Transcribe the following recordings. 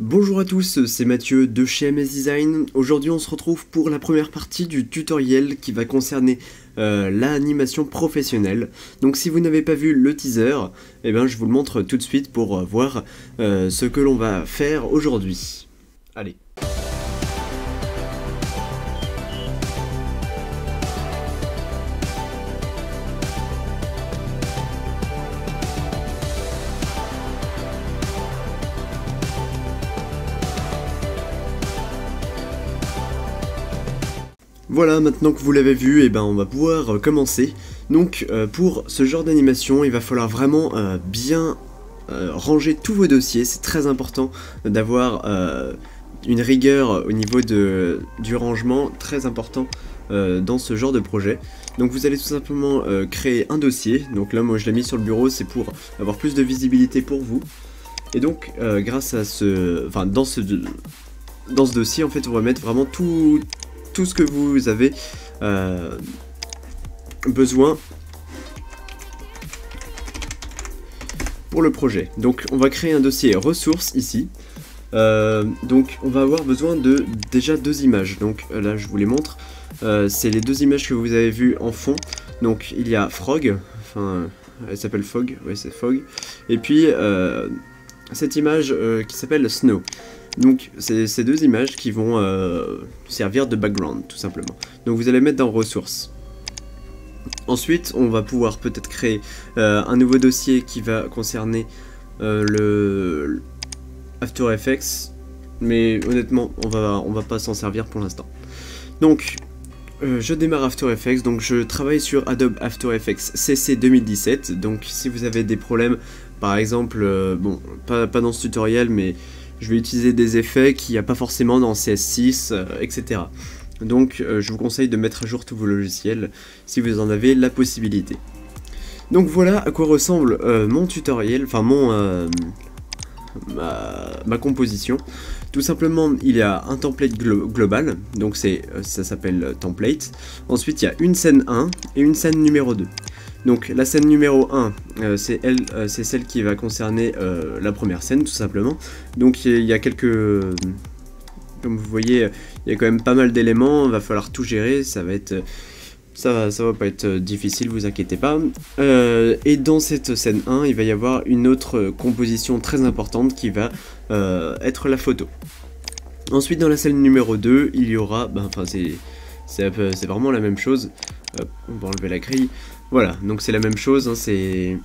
Bonjour à tous, c'est Mathieu de chez MS Design. Aujourd'hui on se retrouve pour la première partie du tutoriel qui va concerner l'animation professionnelle. Donc si vous n'avez pas vu le teaser, eh ben, je vous le montre tout de suite pour voir ce que l'on va faire aujourd'hui. Allez. Voilà, maintenant que vous l'avez vu, eh ben, on va pouvoir commencer. Donc pour ce genre d'animation, il va falloir vraiment bien ranger tous vos dossiers. C'est très important d'avoir une rigueur au niveau du rangement, très important dans ce genre de projet. Donc vous allez tout simplement créer un dossier. Donc là moi je l'ai mis sur le bureau, c'est pour avoir plus de visibilité pour vous. Et donc grâce à dans ce dossier en fait on va mettre vraiment tout ce que vous avez besoin pour le projet. Donc on va créer un dossier ressources ici. Donc on va avoir besoin de déjà deux images. Donc là je vous les montre. C'est les deux images que vous avez vues en fond. Donc il y a Frog, enfin elle s'appelle Fog, ouais c'est Fog. Et puis cette image qui s'appelle Snow. Donc c'est ces deux images qui vont servir de background tout simplement. Donc vous allez mettre dans ressources. Ensuite on va pouvoir peut-être créer un nouveau dossier qui va concerner le After Effects. Mais honnêtement on va pas s'en servir pour l'instant. Donc je démarre After Effects, donc je travaille sur Adobe After Effects CC 2017. Donc si vous avez des problèmes, par exemple, bon pas dans ce tutoriel mais je vais utiliser des effets qu'il n'y a pas forcément dans CS6, etc. Donc je vous conseille de mettre à jour tous vos logiciels si vous en avez la possibilité. Donc voilà à quoi ressemble mon tutoriel, enfin ma composition. Tout simplement il y a un template global, donc ça s'appelle template. Ensuite il y a une scène 1 et une scène numéro 2. Donc la scène numéro 1, c'est celle qui va concerner la première scène tout simplement. Donc il y a quelques... Comme vous voyez, il y a quand même pas mal d'éléments, il va falloir tout gérer, ça va pas être difficile, vous inquiétez pas. Et dans cette scène 1, il va y avoir une autre composition très importante qui va être la photo. Ensuite dans la scène numéro 2, il y aura... c'est vraiment la même chose. Hop, on va enlever la grille. Voilà, donc c'est la même chose, hein, c'est...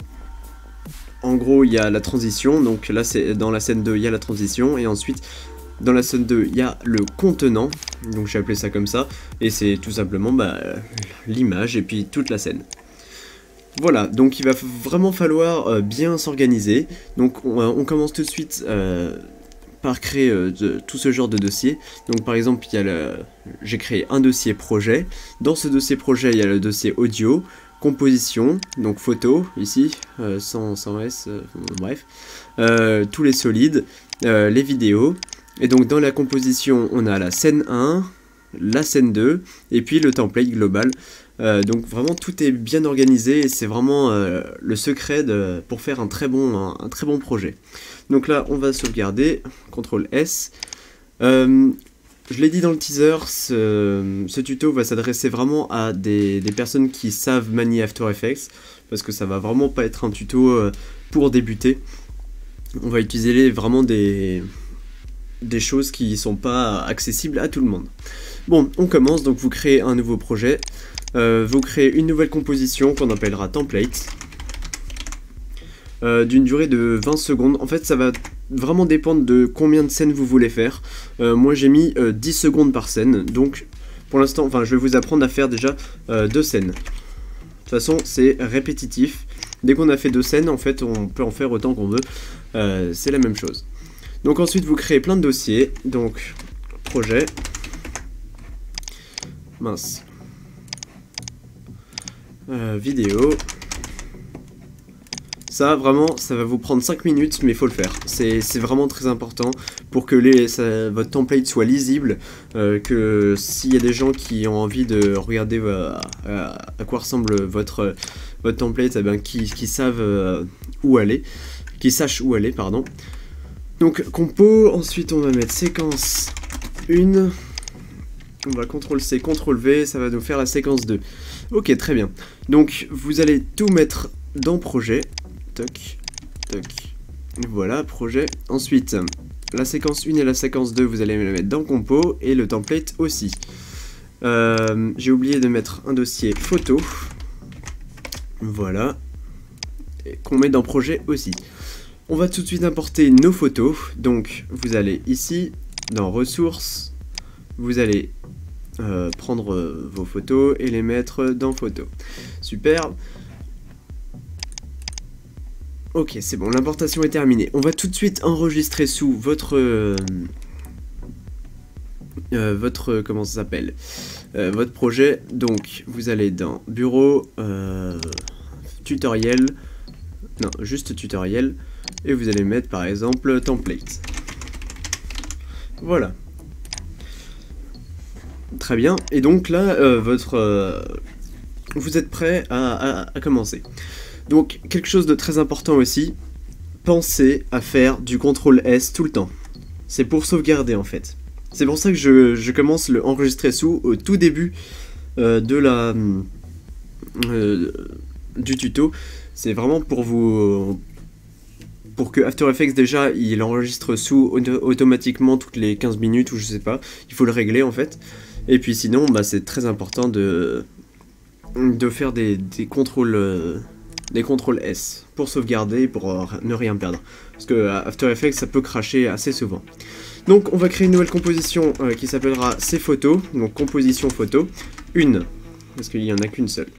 En gros, il y a la transition, donc là, c'est dans la scène 2, il y a la transition, et ensuite, dans la scène 2, il y a le contenant, donc j'ai appelé ça comme ça, et c'est tout simplement l'image, et puis toute la scène. Voilà, donc il va vraiment falloir bien s'organiser, donc on commence tout de suite par créer tout ce genre de dossier. Donc par exemple, j'ai créé un dossier projet, dans ce dossier projet, il y a le dossier audio, composition, donc photo, ici, sans S, bref, tous les solides, les vidéos, et donc dans la composition, on a la scène 1, la scène 2, et puis le template global, donc vraiment tout est bien organisé, et c'est vraiment le secret pour faire un très bon projet. Donc là, on va sauvegarder, CTRL S, je l'ai dit dans le teaser, ce tuto va s'adresser vraiment à des personnes qui savent manier After Effects, parce que ça va vraiment pas être un tuto pour débuter. On va utiliser vraiment des choses qui sont pas accessibles à tout le monde. Bon, on commence, donc vous créez un nouveau projet, vous créez une nouvelle composition qu'on appellera template, d'une durée de 20 secondes. En fait ça va vraiment dépendre de combien de scènes vous voulez faire. Moi j'ai mis 10 secondes par scène, donc pour l'instant, enfin je vais vous apprendre à faire déjà 2 scènes. De toute façon c'est répétitif, dès qu'on a fait 2 scènes en fait on peut en faire autant qu'on veut, c'est la même chose. Donc ensuite vous créez plein de dossiers, donc projet, vidéo. Ça, vraiment, ça va vous prendre 5 minutes, mais il faut le faire. C'est vraiment très important pour que votre template soit lisible, que s'il y a des gens qui ont envie de regarder à quoi ressemble votre template, eh ben, qui savent où aller, qui sachent où aller, pardon. Donc compo, ensuite on va mettre séquence 1. On va CTRL-C, CTRL-V, ça va nous faire la séquence 2. Ok, très bien. Donc, vous allez tout mettre dans projet. Toc, toc. Voilà, projet. Ensuite, la séquence 1 et la séquence 2, vous allez les mettre dans compo, et le template aussi. J'ai oublié de mettre un dossier photo. Voilà. Qu'on met dans projet aussi. On va tout de suite importer nos photos. Donc, vous allez ici, dans ressources, vous allez prendre vos photos et les mettre dans photos. Super. Ok, c'est bon, l'importation est terminée. On va tout de suite enregistrer sous votre comment ça s'appelle, votre projet. Donc, vous allez dans bureau, tutoriel, non, juste tutoriel, et vous allez mettre par exemple template. Voilà. Très bien, et donc là, vous êtes prêt à commencer. Donc, quelque chose de très important aussi, pensez à faire du CTRL-S tout le temps. C'est pour sauvegarder en fait. C'est pour ça que je commence le enregistrer sous au tout début du tuto. C'est vraiment pour que After Effects déjà il enregistre sous automatiquement toutes les 15 minutes ou je sais pas. Il faut le régler en fait. Et puis sinon, bah, c'est très important de faire des contrôles S pour sauvegarder, pour ne rien perdre. Parce que After Effects, ça peut cracher assez souvent. Donc on va créer une nouvelle composition qui s'appellera ces photos. Donc composition photo, parce qu'il n'y en a qu'une seule.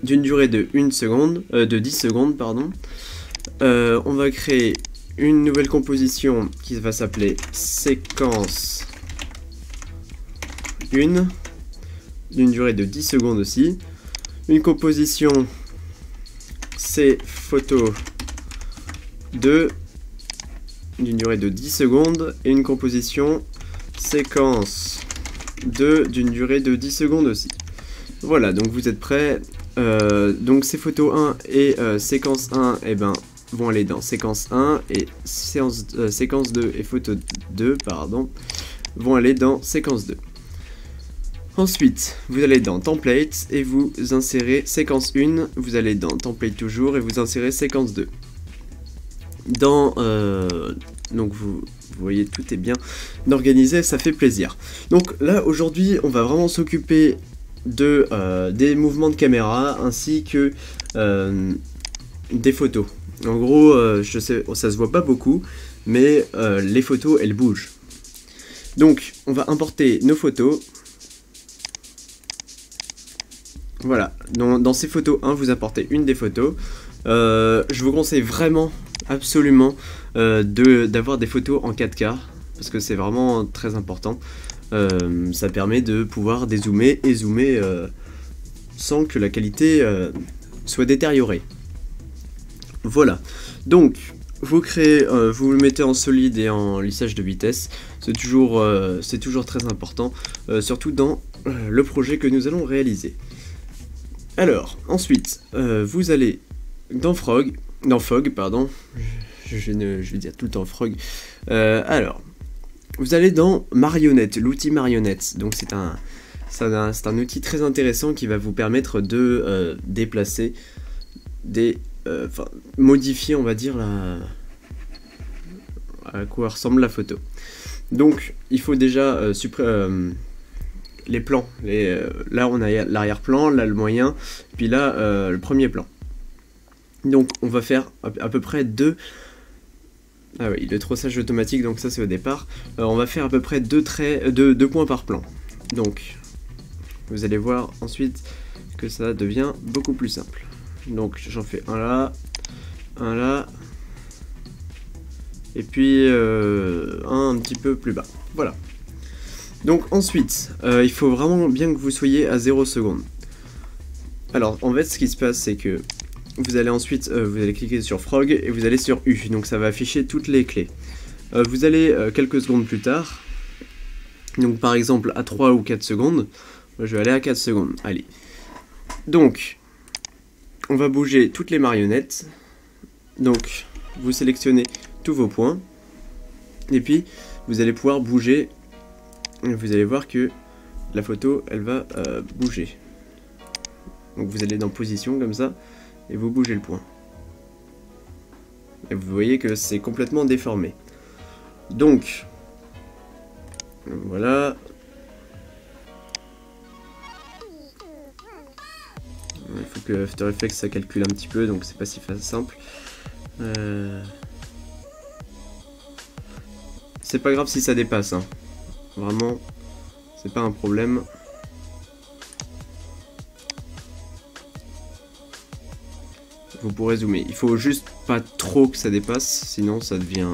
D'une durée de 10 secondes, pardon. On va créer une nouvelle composition qui va s'appeler séquence 1, d'une durée de 10 secondes aussi. Une composition C photo 2, d'une durée de 10 secondes. Et une composition séquence 2, d'une durée de 10 secondes aussi. Voilà, donc vous êtes prêts. Donc ces photos 1 et séquence 1 vont aller dans séquence 1 et séquence 2 et photo 2 pardon, vont aller dans séquence 2. Ensuite, vous allez dans Template et vous insérez séquence 1, vous allez dans Template toujours et vous insérez séquence 2. Donc vous voyez, tout est bien organisé, ça fait plaisir. Donc là, aujourd'hui, on va vraiment s'occuper des mouvements de caméra ainsi que des photos. En gros, je sais, ça se voit pas beaucoup, mais les photos, elles bougent. Donc, on va importer nos photos. Voilà, dans ces photos 1, vous importez une des photos. Je vous conseille vraiment, absolument, d'avoir des photos en 4K, parce que c'est vraiment très important. Ça permet de pouvoir dézoomer et zoomer sans que la qualité soit détériorée. Voilà, donc vous le mettez en solide et en lissage de vitesse. C'est toujours très important, surtout dans le projet que nous allons réaliser. Alors, ensuite, vous allez dans Fog, pardon, je vais dire tout le temps Frog. Alors, vous allez dans Marionnette, l'outil Marionnette. Donc c'est un outil très intéressant qui va vous permettre de déplacer modifier, on va dire, à quoi ressemble la photo. Donc, il faut déjà les plans. Là, on a l'arrière-plan, là, le moyen, puis là, le premier plan. Donc, on va faire à peu près deux... Ah oui, le trossage automatique, donc ça, c'est au départ. On va faire à peu près deux points par plan. Donc, vous allez voir ensuite que ça devient beaucoup plus simple. Donc, j'en fais un là, et puis un petit peu plus bas. Voilà. Donc ensuite, il faut vraiment bien que vous soyez à 0 secondes. Alors en fait ce qui se passe c'est que vous allez ensuite vous allez cliquer sur Frog et vous allez sur U, donc ça va afficher toutes les clés. Vous allez quelques secondes plus tard, donc par exemple à 3 ou 4 secondes, je vais aller à 4 secondes, allez. Donc on va bouger toutes les marionnettes, donc vous sélectionnez tous vos points, Et puis vous allez pouvoir bouger, et vous allez voir que la photo elle va bouger. Donc vous allez dans position comme ça, et vous bougez le point. Et vous voyez que c'est complètement déformé. Donc, voilà. Il faut que After Effects ça calcule un petit peu, donc c'est pas si simple. C'est pas grave si ça dépasse, hein. Vraiment, c'est pas un problème. Vous pourrez zoomer. Il faut juste pas trop que ça dépasse, sinon ça devient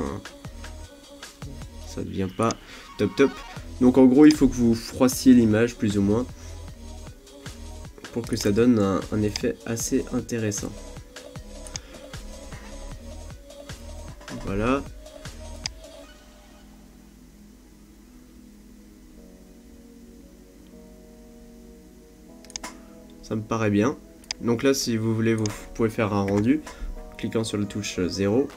pas top. Donc en gros, il faut que vous froissiez l'image plus ou moins pour que ça donne un effet assez intéressant. Voilà. Ça me paraît bien. Donc là, si vous voulez, vous pouvez faire un rendu en cliquant sur la touche 0.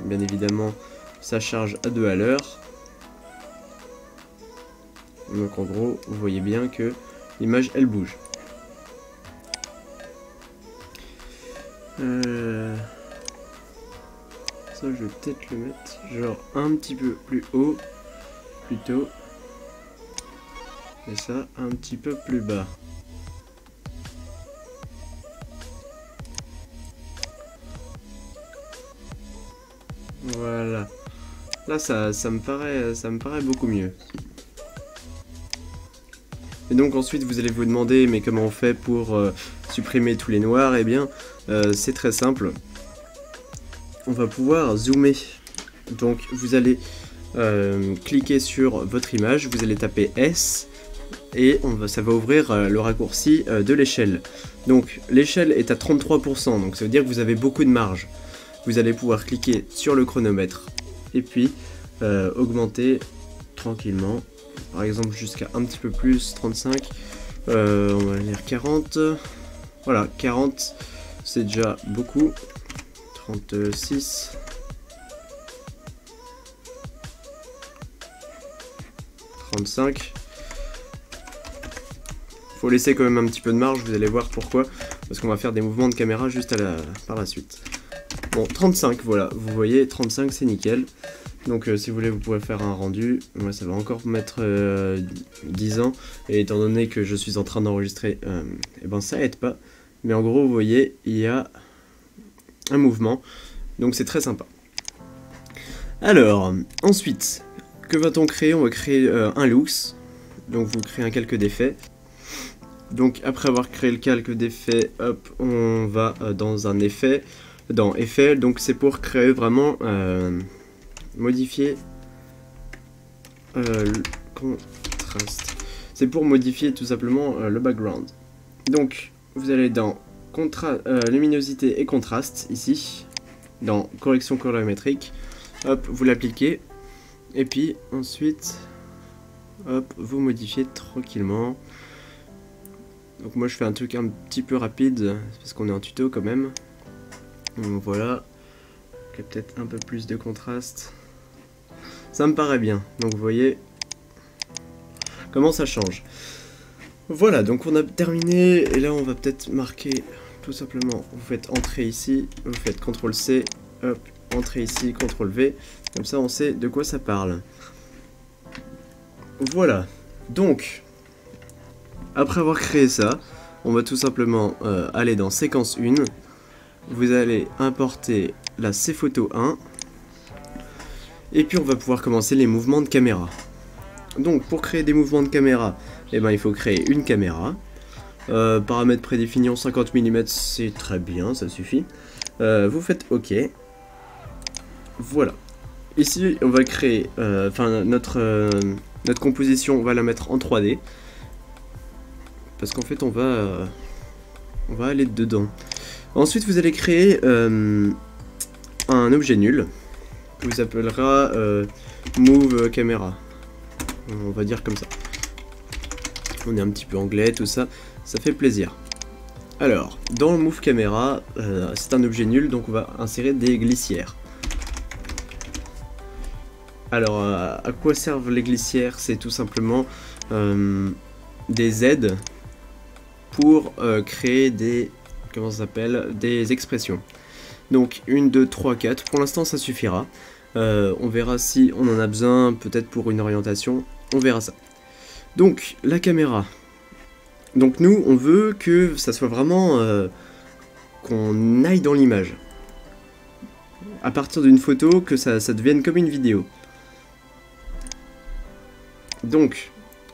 Bien évidemment, ça charge à 2 à l'heure. Donc en gros, vous voyez bien que l'image, elle bouge. Ça, je vais peut-être le mettre genre un petit peu plus haut, plutôt. Et ça, un petit peu plus bas. Voilà. Là, ça me paraît beaucoup mieux. Et donc ensuite, vous allez vous demander, mais comment on fait pour supprimer tous les noirs? Eh bien, c'est très simple. On va pouvoir zoomer. Donc, vous allez cliquer sur votre image, vous allez taper S. Et ça va ouvrir le raccourci de l'échelle. Donc l'échelle est à 33%, donc ça veut dire que vous avez beaucoup de marge. Vous allez pouvoir cliquer sur le chronomètre et puis augmenter tranquillement, par exemple jusqu'à un petit peu plus, 35, on va dire 40, voilà, 40 c'est déjà beaucoup, 36, 35. Faut laisser quand même un petit peu de marge, vous allez voir pourquoi, parce qu'on va faire des mouvements de caméra juste par la suite. Bon, 35, voilà, vous voyez, 35 c'est nickel. Donc si vous voulez, vous pouvez faire un rendu. Moi ça va encore mettre 10 ans, et étant donné que je suis en train d'enregistrer, et ben ça aide pas. Mais en gros, vous voyez, il y a un mouvement, donc c'est très sympa. Alors, ensuite, que va-t-on créer? On va créer un looks, donc vous créez un calque d'effet. Donc après avoir créé le calque d'effet, hop, on va dans un effet, dans effet, donc c'est pour créer vraiment, modifier le contraste. C'est pour modifier tout simplement le background. Donc vous allez dans luminosité et contraste, ici, dans correction colorimétrique, hop, vous l'appliquez, et puis ensuite, hop, vous modifiez tranquillement. Donc moi je fais un truc un petit peu rapide, parce qu'on est en tuto quand même. Donc voilà, peut-être un peu plus de contraste. Ça me paraît bien, donc vous voyez comment ça change. Voilà, donc on a terminé, et là on va peut-être marquer tout simplement, vous faites entrée ici, vous faites CTRL C, hop, entrée ici, CTRL V, comme ça on sait de quoi ça parle. Voilà, donc... Après avoir créé ça, on va tout simplement aller dans séquence 1, vous allez importer la CPhoto 1, et puis on va pouvoir commencer les mouvements de caméra. Donc pour créer des mouvements de caméra, eh ben, il faut créer une caméra, paramètres prédéfinis en 50 mm, c'est très bien, ça suffit. Vous faites OK, voilà. Ici on va créer, notre composition, on va la mettre en 3D. Parce qu'en fait on va aller dedans. Ensuite vous allez créer un objet nul qui vous appellera Move Camera. On va dire comme ça. On est un petit peu anglais, tout ça, ça fait plaisir. Alors, dans le Move Camera, c'est un objet nul, donc on va insérer des glissières. Alors, à quoi servent les glissières? C'est tout simplement des aides pour créer des... comment ça s'appelle? Des expressions. Donc 1, 2, 3, 4, pour l'instant ça suffira. On verra si on en a besoin, peut-être pour une orientation, on verra ça. Donc la caméra. Donc nous on veut que ça soit vraiment qu'on aille dans l'image. À partir d'une photo, que ça devienne comme une vidéo. Donc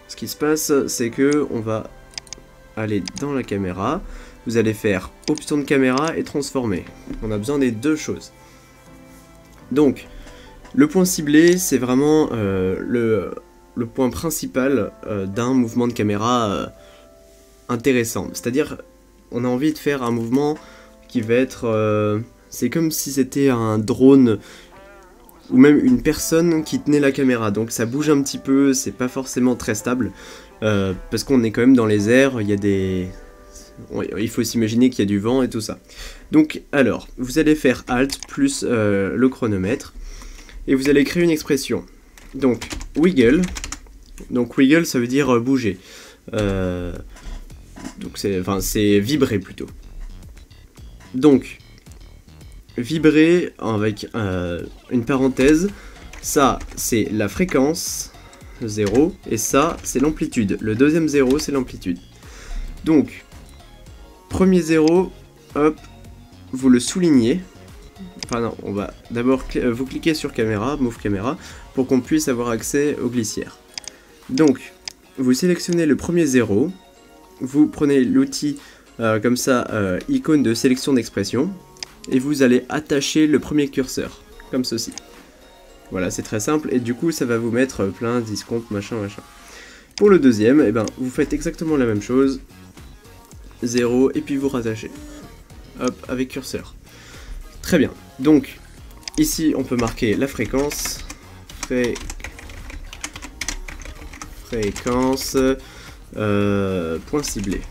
ce qui se passe, c'est que on va aller dans la caméra. Vous allez faire option de caméra et transformer. On a besoin des deux choses. Donc, le point ciblé, c'est vraiment le point principal d'un mouvement de caméra intéressant. C'est-à-dire, on a envie de faire un mouvement qui va être... c'est comme si c'était un drone ou même une personne qui tenait la caméra. Donc ça bouge un petit peu, c'est pas forcément très stable. Parce qu'on est quand même dans les airs, il y a des... il faut s'imaginer qu'il y a du vent et tout ça. Donc, alors, vous allez faire Alt plus le chronomètre. Et vous allez créer une expression. Donc, wiggle. Donc, wiggle, ça veut dire bouger. Donc, c'est vibrer plutôt. Donc, vibrer avec une parenthèse. Ça, c'est la fréquence, 0. Et ça, c'est l'amplitude. Le deuxième 0, c'est l'amplitude. Donc, premier 0, hop, vous le soulignez. Enfin non, on va d'abord vous cliquez sur caméra, move caméra, pour qu'on puisse avoir accès aux glissières. Donc, vous sélectionnez le premier 0, vous prenez l'outil comme ça, icône de sélection d'expression, et vous allez attacher le premier curseur, comme ceci. Voilà, c'est très simple, et du coup ça va vous mettre plein d'escomptes, machin, machin. Pour le deuxième, eh ben, vous faites exactement la même chose. 0 et puis vous rattachez. Hop, avec curseur. Très bien. Donc, ici on peut marquer la fréquence. Fréquence. Point ciblé.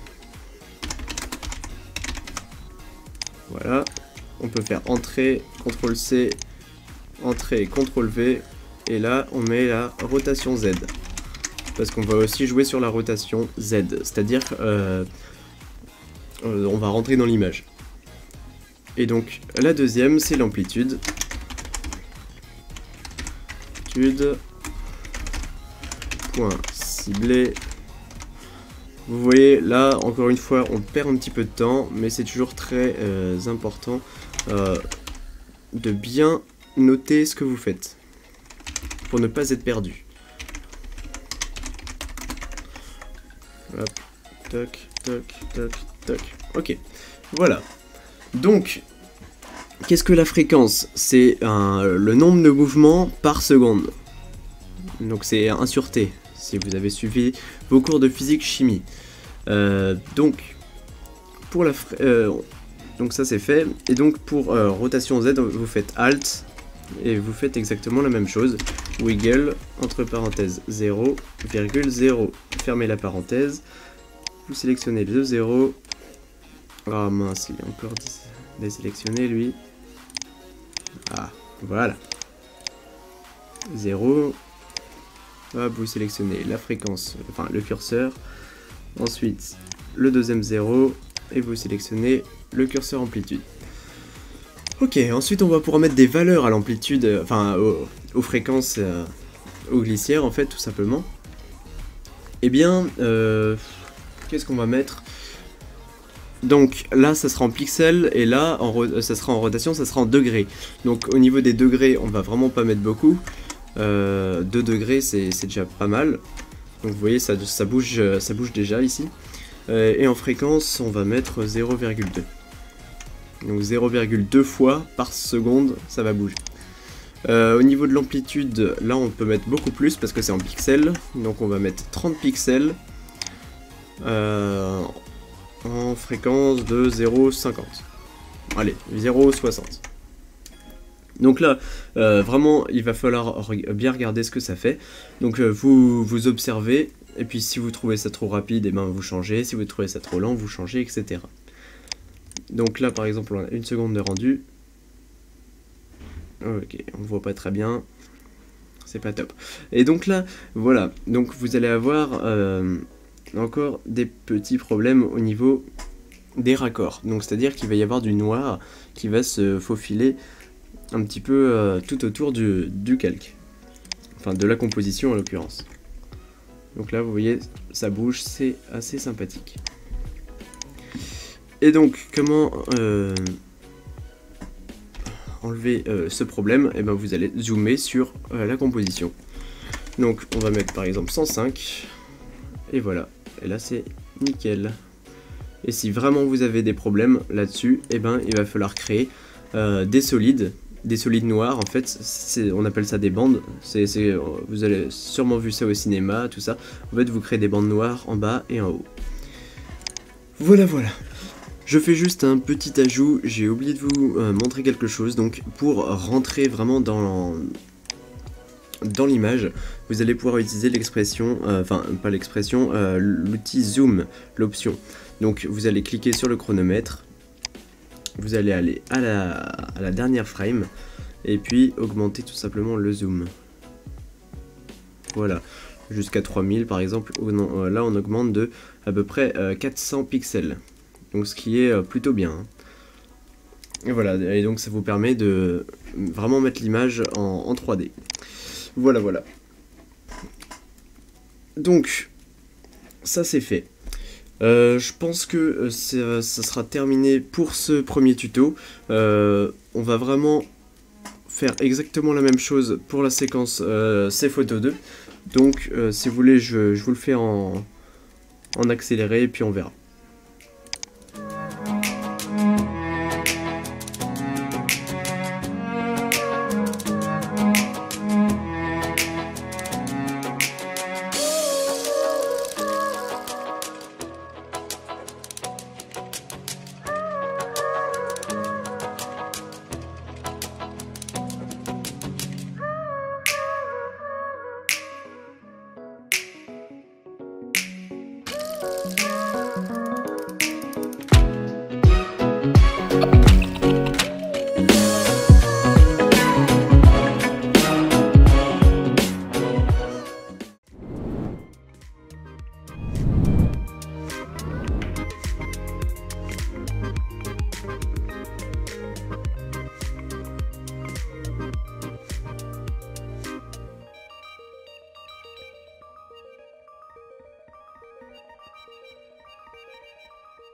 Voilà. On peut faire entrée, CTRL C, entrée, CTRL V. Et là, on met la rotation Z. Parce qu'on va aussi jouer sur la rotation Z. C'est-à-dire... on va rentrer dans l'image. Et donc la deuxième c'est l'amplitude. Point ciblé. Vous voyez là encore une fois on perd un petit peu de temps, mais c'est toujours très important de bien noter ce que vous faites pour ne pas être perdu. Hop, toc, toc, toc, toc. Ok, voilà. Donc, qu'est-ce que la fréquence? C'est le nombre de mouvements par seconde. Donc c'est 1 sur T, si vous avez suivi vos cours de physique-chimie. Donc, pour la donc ça c'est fait. Et donc pour rotation Z, vous faites Alt, et vous faites exactement la même chose. Wiggle, entre parenthèses 0,0. Fermez la parenthèse. Vous sélectionnez le 0. Ah mince, il est encore désélectionné lui. Ah, voilà. 0. Hop, vous sélectionnez la fréquence, enfin le curseur. Ensuite, le deuxième 0. Et vous sélectionnez le curseur amplitude. Ok, ensuite on va pouvoir mettre des valeurs à l'amplitude, enfin aux fréquences, aux glissières en fait, tout simplement. Eh bien, qu'est-ce qu'on va mettre? Donc là ça sera en pixels et là ça sera en rotation, ça sera en degrés. Donc au niveau des degrés on va vraiment pas mettre beaucoup. 2 degrés c'est déjà pas mal. Donc vous voyez ça bouge déjà ici. Et en fréquence on va mettre 0,2. Donc 0,2 fois par seconde ça va bouger. Au niveau de l'amplitude, là on peut mettre beaucoup plus parce que c'est en pixels. Donc on va mettre 30 pixels. En fréquence de 0,50. Allez, 0,60. Donc là, vraiment, il va falloir bien regarder ce que ça fait. Donc vous observez, et puis si vous trouvez ça trop rapide, et ben vous changez. Si vous trouvez ça trop lent, vous changez, etc. Donc là, par exemple, on a 1 seconde de rendu. Ok, on voit pas très bien. c'est pas top. Et donc là, voilà, donc vous allez avoir encore des petits problèmes au niveau des raccords. Donc c'est-à-dire qu'il va y avoir du noir qui va se faufiler un petit peu tout autour du calque. Enfin de la composition en l'occurrence. Donc là vous voyez, ça bouge, c'est assez sympathique. Et donc comment enlever ce problème? Et ben vous allez zoomer sur la composition. Donc on va mettre par exemple 105 et voilà, et là c'est nickel. Et si vraiment vous avez des problèmes là-dessus, et ben il va falloir créer des solides noirs. En fait on appelle ça des bandes. Vous avez sûrement vu ça au cinéma, tout ça. En fait vous créez des bandes noires en bas et en haut. Voilà. Je fais juste un petit ajout, j'ai oublié de vous montrer quelque chose. Donc pour rentrer vraiment dans l'image, vous allez pouvoir utiliser l'expression, pas l'expression, l'outil zoom, l'option. Donc vous allez cliquer sur le chronomètre, vous allez aller à la dernière frame, et puis augmenter tout simplement le zoom. Voilà, jusqu'à 3000 par exemple, là on augmente de à peu près 400 pixels. Donc ce qui est plutôt bien. Hein. Et voilà, et donc ça vous permet de vraiment mettre l'image en 3D. Voilà. Donc, ça c'est fait. Je pense que ça sera terminé pour ce premier tuto. On va vraiment faire exactement la même chose pour la séquence CPhoto 2. Donc, si vous voulez, je vous le fais en accéléré et puis on verra.